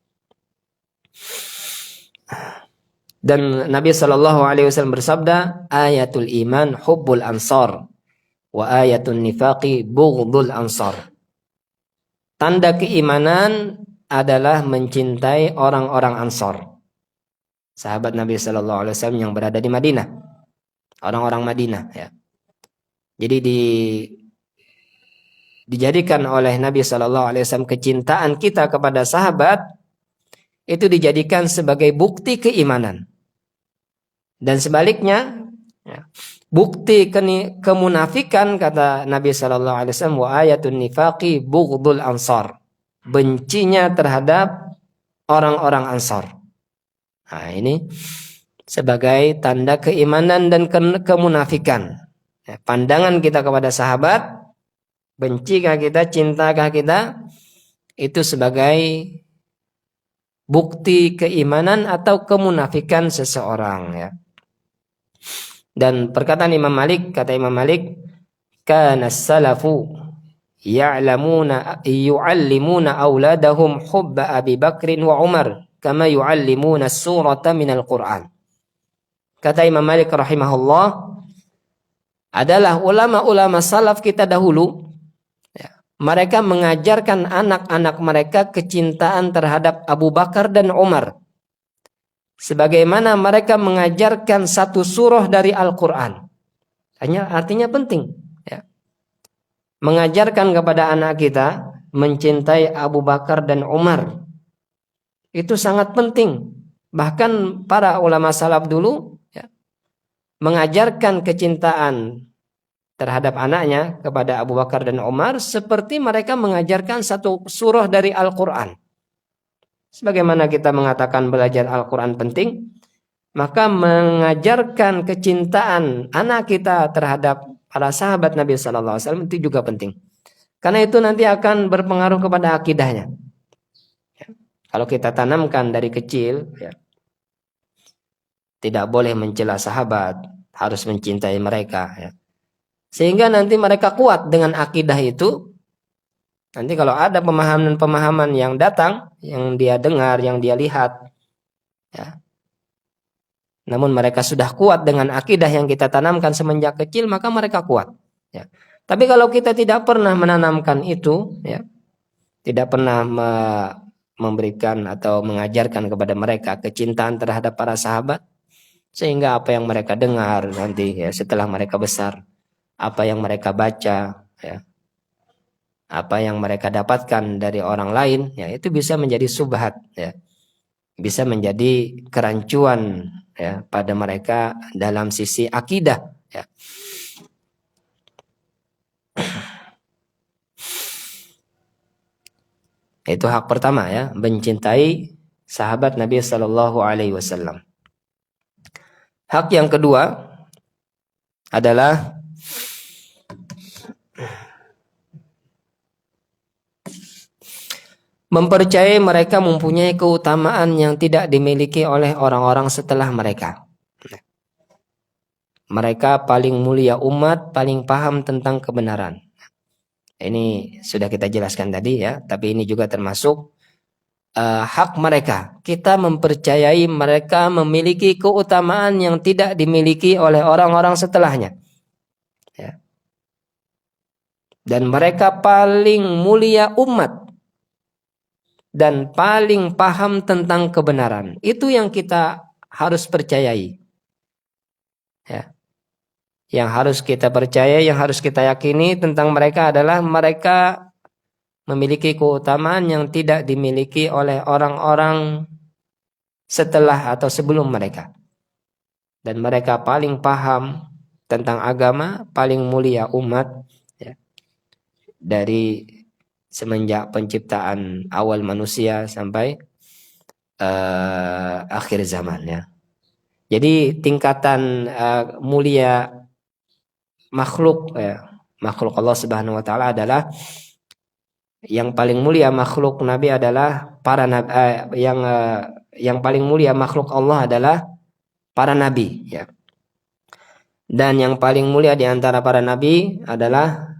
Speaker 1: Dan Nabi sallallahu alaihi wasallam bersabda, ayatul iman hubbul ansar wa ayatun nifaqi bughdul ansar. Tanda keimanan adalah mencintai orang-orang Ansor. Sahabat Nabi sallallahu alaihi wasallam yang berada di Madinah. Orang-orang Madinah ya. Jadi dijadikan oleh Nabi sallallahu alaihi wasallam kecintaan kita kepada sahabat itu dijadikan sebagai bukti keimanan. Dan sebaliknya ya, bukti kemunafikan kata Nabi sallallahu alaihi wasallam wa ayatun nifaqi bughdul ansar. Bencinya terhadap orang-orang Ansar. Nah, ini sebagai tanda keimanan dan kemunafikan. Ya, pandangan kita kepada sahabat, bencikah kita, cintakah kita, itu sebagai bukti keimanan atau kemunafikan seseorang ya. Dan perkataan Imam Malik, kata Imam Malik, kana salafu yu'allimuna auladahum hubba Abi Bakrin wa Umar kama yu'allimuna surata minal Qur'an. Kata Imam Malik rahimahullah, adalah ulama-ulama salaf kita dahulu ya, mereka mengajarkan anak-anak mereka kecintaan terhadap Abu Bakar dan Umar sebagaimana mereka mengajarkan satu surah dari Al-Quran. Artinya penting ya. Mengajarkan kepada anak kita mencintai Abu Bakar dan Umar itu sangat penting. Bahkan para ulama salaf dulu ya, mengajarkan kecintaan terhadap anaknya kepada Abu Bakar dan Umar seperti mereka mengajarkan satu surah dari Al-Quran. Sebagaimana kita mengatakan belajar Al-Quran penting, maka mengajarkan kecintaan anak kita terhadap para sahabat Nabi sallallahu alaihi wasallam itu juga penting. Karena itu nanti akan berpengaruh kepada akidahnya. Ya. Kalau kita tanamkan dari kecil, ya, tidak boleh mencela sahabat, harus mencintai mereka. Ya. Sehingga nanti mereka kuat dengan akidah itu. Nanti kalau ada pemahaman-pemahaman yang datang, yang dia dengar, yang dia lihat, ya, namun mereka sudah kuat dengan akidah yang kita tanamkan semenjak kecil, maka mereka kuat. Ya. Tapi kalau kita tidak pernah menanamkan itu, ya, tidak pernah memberikan atau mengajarkan kepada mereka kecintaan terhadap para sahabat, sehingga apa yang mereka dengar nanti ya, setelah mereka besar, apa yang mereka baca, ya, apa yang mereka dapatkan dari orang lain, ya, itu bisa menjadi subhat, ya, bisa menjadi kerancuan ya pada mereka dalam sisi akidah ya. Itu hak pertama ya, mencintai sahabat Nabi sallallahu alaihi wasallam. Hak yang kedua adalah mempercayai mereka mempunyai keutamaan yang tidak dimiliki oleh orang-orang setelah mereka. Mereka paling mulia umat, paling paham tentang kebenaran. Ini sudah kita jelaskan tadi ya, tapi ini juga termasuk hak mereka. Kita mempercayai mereka memiliki keutamaan yang tidak dimiliki oleh orang-orang setelahnya. Ya. Dan mereka paling mulia umat dan paling paham tentang kebenaran. Itu yang kita harus percayai. Ya. Yang harus kita percaya, yang harus kita yakini tentang mereka adalah mereka memiliki keutamaan yang tidak dimiliki oleh orang-orang setelah atau sebelum mereka. Dan mereka paling paham tentang agama, paling mulia umat ya, dari semenjak penciptaan awal manusia sampai akhir zaman ya. Jadi tingkatan mulia makhluk makhluk Allah Subhanahu wa taala adalah yang paling mulia makhluk Nabi adalah para nabi, yang paling mulia makhluk Allah adalah para nabi ya. Dan yang paling mulia di antara para nabi adalah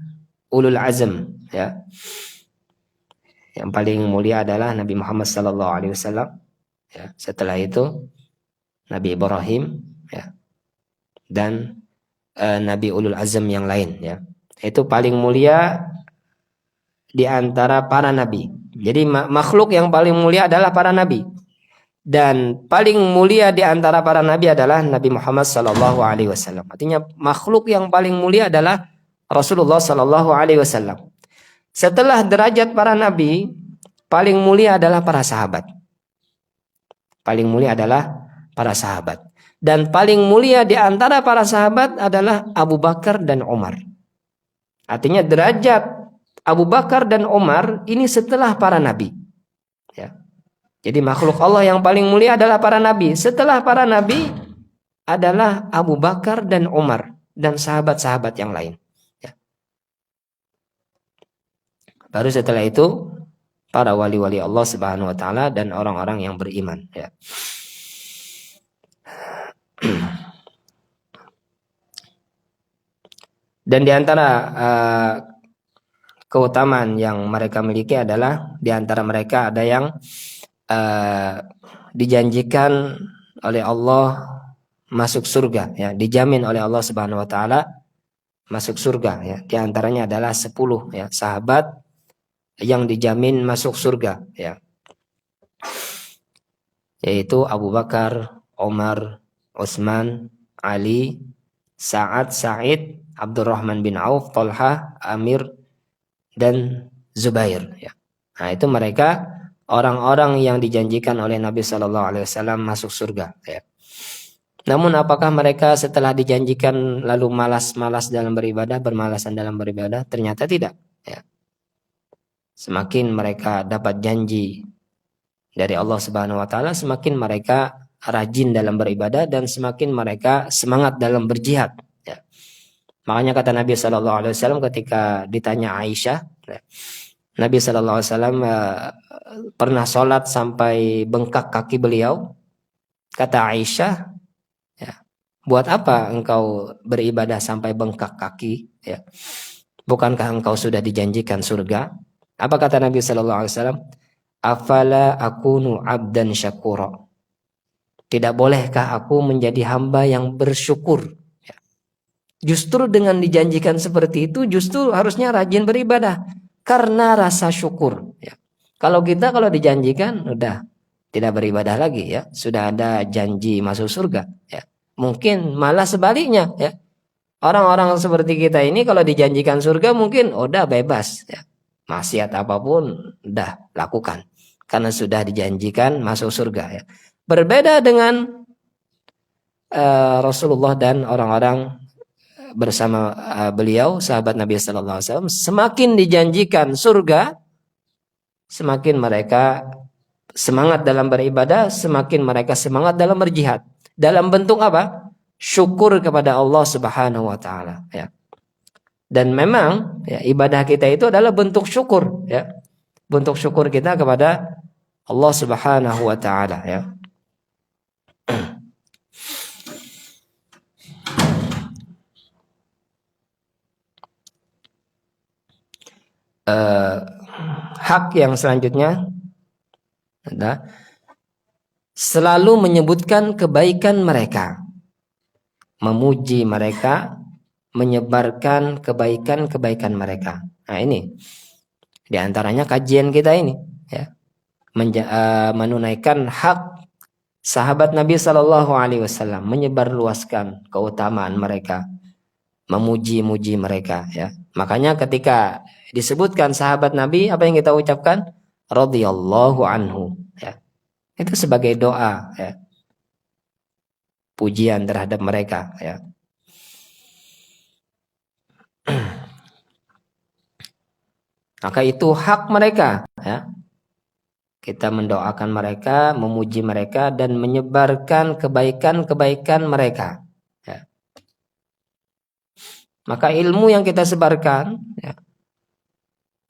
Speaker 1: ulul azm ya. Yang paling mulia adalah Nabi Muhammad sallallahu alaihi wasallam ya. Setelah itu Nabi Ibrahim ya. Dan nabi ulul azm yang lain ya. Itu paling mulia di antara para nabi. Jadi makhluk yang paling mulia adalah para nabi. Dan paling mulia di antara para nabi adalah Nabi Muhammad sallallahu alaihi wasallam. Artinya makhluk yang paling mulia adalah Rasulullah sallallahu alaihi wasallam. Setelah derajat para nabi, paling mulia adalah para sahabat. Paling mulia adalah para sahabat. Dan paling mulia di antara para sahabat adalah Abu Bakar dan Umar. Artinya derajat Abu Bakar dan Umar ini setelah para nabi. Ya. Jadi makhluk Allah yang paling mulia adalah para nabi. Setelah para nabi adalah Abu Bakar dan Umar dan sahabat-sahabat yang lain. Ya. Baru setelah itu para wali-wali Allah Subhanahu wa taala dan orang-orang yang beriman ya. Dan di antara keutamaan yang mereka miliki adalah di antara mereka ada yang dijanjikan oleh Allah masuk surga ya, dijamin oleh Allah Subhanahu wa taala masuk surga ya. Di antaranya adalah 10 ya sahabat yang dijamin masuk surga ya. Yaitu Abu Bakar, Umar, Utsman, Ali, Sa'ad, Sa'id, Abdurrahman bin Auf, Talha, Amir dan Zubair ya. Nah, itu mereka orang-orang yang dijanjikan oleh Nabi sallallahu alaihi wasallam masuk surga ya. Namun apakah mereka setelah dijanjikan lalu malas-malas dalam beribadah, bermalasan dalam beribadah? Ternyata tidak ya. Semakin mereka dapat janji dari Allah Subhanahu wa taala, semakin mereka rajin dalam beribadah dan semakin mereka semangat dalam berjihad ya. Makanya kata Nabi sallallahu alaihi wasallam ketika ditanya Aisyah, ya, Nabi sallallahu alaihi wasallam pernah sholat sampai bengkak kaki beliau. Kata Aisyah, ya, buat apa engkau beribadah sampai bengkak kaki? Ya. Bukankah engkau sudah dijanjikan surga? Apa kata Nabi sallallahu alaihi wasallam? Afala akunu abdan syakura. Tidak bolehkah aku menjadi hamba yang bersyukur? Ya. Justru dengan dijanjikan seperti itu, justru harusnya rajin beribadah karena rasa syukur. Ya. Kalau dijanjikan udah tidak beribadah lagi ya, sudah ada janji masuk surga. Ya. Mungkin malah sebaliknya ya. Orang-orang seperti kita ini kalau dijanjikan surga mungkin udah bebas ya. Maksiat apapun udah lakukan karena sudah dijanjikan masuk surga ya. Berbeda dengan Rasulullah dan orang-orang bersama beliau, sahabat Nabi sallallahu alaihi wasallam, semakin dijanjikan surga, semakin mereka semangat dalam beribadah, semakin mereka semangat dalam berjihad. Dalam bentuk apa? Syukur kepada Allah Subhanahu wa taala ya. Dan memang ya, ibadah kita itu adalah bentuk syukur ya. Bentuk syukur kita kepada Allah Subhanahu wa taala ya. Hak yang selanjutnya adalah selalu menyebutkan kebaikan mereka, memuji mereka, menyebarkan kebaikan-kebaikan mereka. Nah ini diantaranya kajian kita ini ya, menunaikan hak sahabat Nabi Sallallahu Alaihi Wasallam, menyebarluaskan keutamaan mereka, memuji-muji mereka ya. Makanya ketika disebutkan sahabat Nabi, apa yang kita ucapkan? Radhiyallahu anhu ya. Itu sebagai doa ya. Pujian terhadap mereka ya. Maka itu hak mereka ya. Kita mendoakan mereka, memuji mereka, dan menyebarkan kebaikan-kebaikan mereka. Ya. Maka ilmu yang kita sebarkan, ya,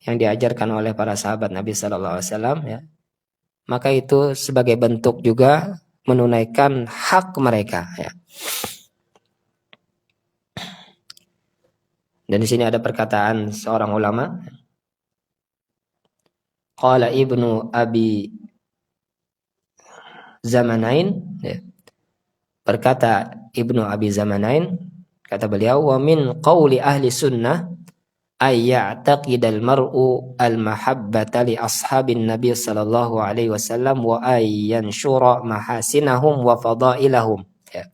Speaker 1: yang diajarkan oleh para sahabat Nabi Sallallahu Alaihi Wasallam, ya, maka itu sebagai bentuk juga menunaikan hak mereka. Ya. Dan di sini ada perkataan seorang ulama, qala Ibnu Abi Zamanain, ya. Berkata Ibnu Abi Zamanain, kata beliau, wa min qawli ahli sunnah ay ya'taqidal mar'u al-mahabbata li ashabin nabi sallallahu alaihi wasallam wa ay yanshura mahasinahum wa fadailahum. Ya.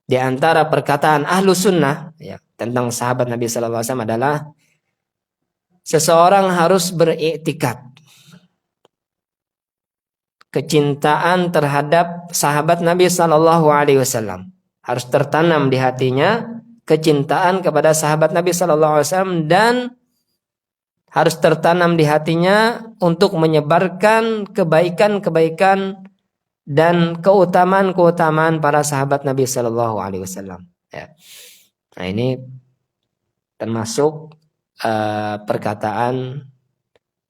Speaker 1: Di antara perkataan ahlu sunnah, ya, tentang sahabat Nabi sallallahu alaihi wasallam adalah seseorang harus beriktikad kecintaan terhadap sahabat Nabi Sallallahu Alaihi Wasallam, harus tertanam di hatinya kecintaan kepada sahabat Nabi Sallallahu Alaihi Wasallam, dan harus tertanam di hatinya untuk menyebarkan kebaikan-kebaikan dan keutamaan-keutamaan para sahabat Nabi Sallallahu Alaihi Wasallam. Ya. Nah, ini termasuk perkataan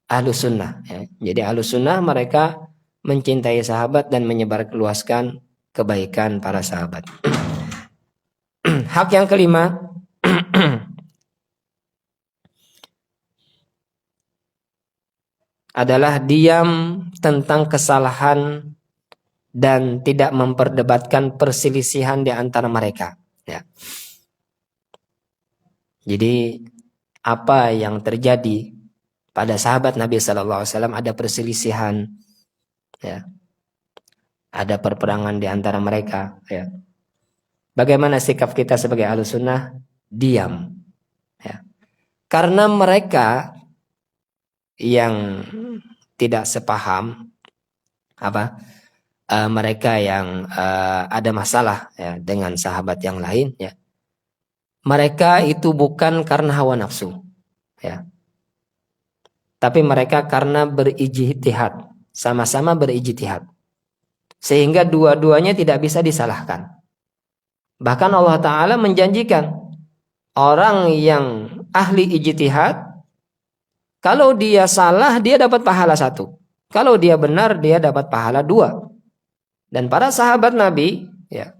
Speaker 1: ahlu sunnah. Ya. Jadi ahlu sunnah mereka mencintai sahabat dan menyebarluaskan kebaikan para sahabat. Hak yang kelima adalah diam tentang kesalahan dan tidak memperdebatkan perselisihan di antara mereka. Ya. Jadi apa yang terjadi pada sahabat Nabi Sallallahu Alaihi Wasallam, ada perselisihan, ya, ada perperangan di antara mereka. Ya. Bagaimana sikap kita sebagai ahlus sunnah? Diam. Ya. Karena mereka yang tidak sepaham, mereka yang ada masalah, ya, dengan sahabat yang lain, ya, mereka itu bukan karena hawa nafsu, ya, tapi mereka karena berijtihad, sama-sama berijtihad, sehingga dua-duanya tidak bisa disalahkan. Bahkan Allah Ta'ala menjanjikan orang yang ahli ijtihad, kalau dia salah dia dapat pahala 1, kalau dia benar dia dapat pahala 2. Dan para sahabat Nabi, ya,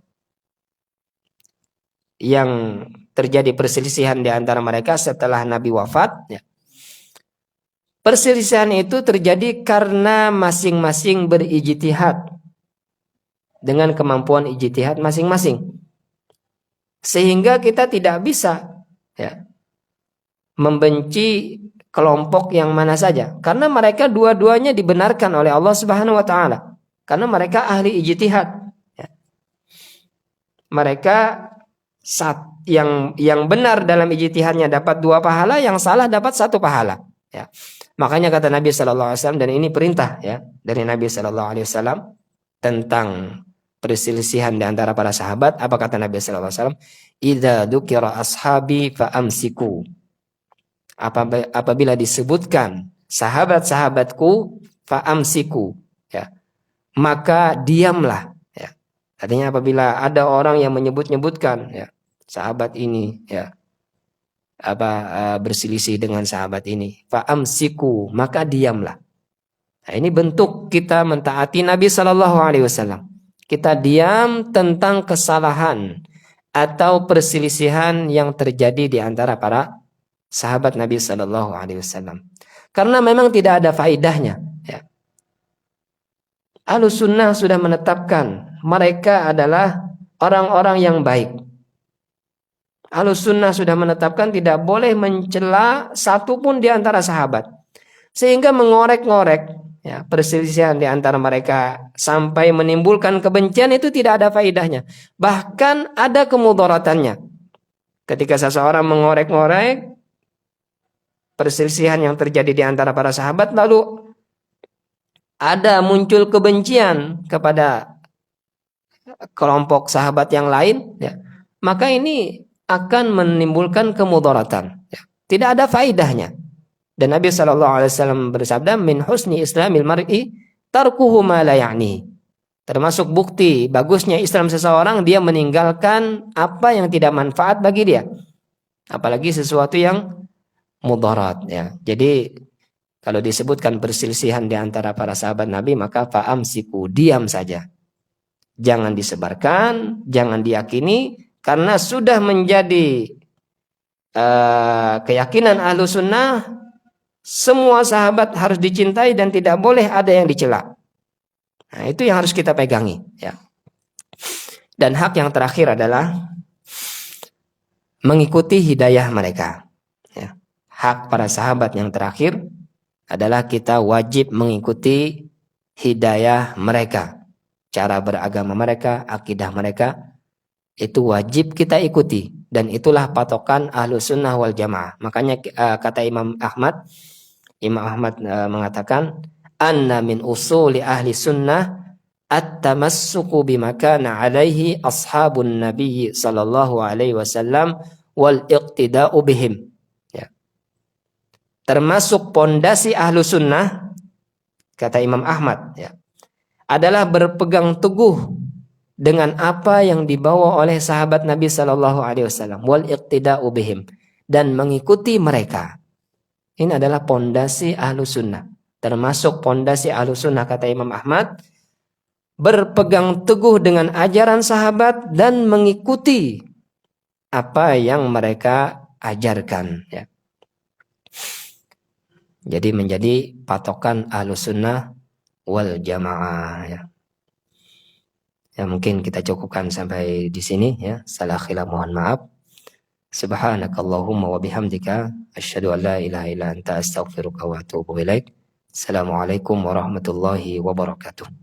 Speaker 1: yang terjadi perselisihan di antara mereka setelah Nabi wafat, ya, perselisihan itu terjadi karena masing-masing berijtihad dengan kemampuan ijtihad masing-masing. Sehingga kita tidak bisa, ya, membenci kelompok yang mana saja, karena mereka dua-duanya dibenarkan oleh Allah Subhanahu wa taala, karena mereka ahli ijtihad. Ya. Mereka yang benar dalam ijtihadnya dapat 2 pahala, yang salah dapat 1 pahala. Ya. Makanya kata Nabi Sallallahu Alaihi Wasallam, dan ini perintah, ya, dari Nabi Sallallahu Alaihi Wasallam tentang perselisihan di antara para sahabat. Apa kata Nabi Sallallahu Alaihi Wasallam? Idza dzukira ashabi fa amsiku. Apabila disebutkan sahabat-sahabatku, fa amsiku, ya, maka diamlah. Ya. Artinya apabila ada orang yang menyebut-nyebutkan, ya, sahabat ini, ya, berselisih dengan sahabat ini, fa amsiku, maka diamlah. Nah, ini bentuk kita mentaati Nabi Sallallahu Alaihi Wasallam. Kita diam tentang kesalahan atau perselisihan yang terjadi di antara para sahabat Nabi Sallallahu Alaihi Wasallam. Karena memang tidak ada faedahnya. Ya. Ahlus sunnah sudah menetapkan mereka adalah orang-orang yang baik. Ahlus sunnah sudah menetapkan tidak boleh mencela satupun di antara sahabat, sehingga mengorek-ngorek, ya, perselisihan di antara mereka sampai menimbulkan kebencian itu tidak ada faedahnya. Bahkan ada kemudaratannya. Ketika seseorang mengorek-ngorek perselisihan yang terjadi di antara para sahabat, lalu ada muncul kebencian kepada kelompok sahabat yang lain, ya, maka ini akan menimbulkan kemudaratan, ya. Tidak ada faedahnya. Dan Nabi SAW bersabda, min husni islamil mar'i tarkuhu ma la ya'ni. Termasuk bukti bagusnya Islam seseorang, dia meninggalkan apa yang tidak manfaat bagi dia. Apalagi sesuatu yang mudarat, ya. Jadi kalau disebutkan perselisihan di antara para sahabat Nabi, maka fa'amsiku, diam saja. Jangan disebarkan, jangan diyakini, karena sudah menjadi keyakinan ahlu sunnah, semua sahabat harus dicintai dan tidak boleh ada yang dicela. Nah, itu yang harus kita pegangi, ya. Dan hak yang terakhir adalah mengikuti hidayah mereka, ya. Hak para sahabat yang terakhir adalah kita wajib mengikuti hidayah mereka. Cara beragama mereka, akidah mereka, itu wajib kita ikuti. Dan itulah patokan ahlu sunnah wal jamaah. Makanya kata Imam Ahmad mengatakan, anna min usuli ahli sunnah at-tamassuku bima kana alaihi ashabun nabi sallallahu alaihi wasallam wal iqtida'u bihim. Ya. Termasuk pondasi ahlu sunnah, kata Imam Ahmad, ya, adalah berpegang teguh dengan apa yang dibawa oleh sahabat Nabi Sallallahu Alaihi Wasallam, wal iqtida'u bihim, dan mengikuti mereka. Ini adalah pondasi ahlu sunnah. Termasuk pondasi ahlu sunnah, kata Imam Ahmad, berpegang teguh dengan ajaran sahabat dan mengikuti apa yang mereka ajarkan, ya. Jadi menjadi patokan ahlu sunnah wal jamaah, ya. Ya, mungkin kita cukupkan sampai di sini, ya. Salah khilaf mohon maaf. Subhanakallahumma wa bihamdika asyhadu an la ilaha illa anta astaghfiruka wa atubu ilaik. Assalamualaikum warahmatullahi wabarakatuh.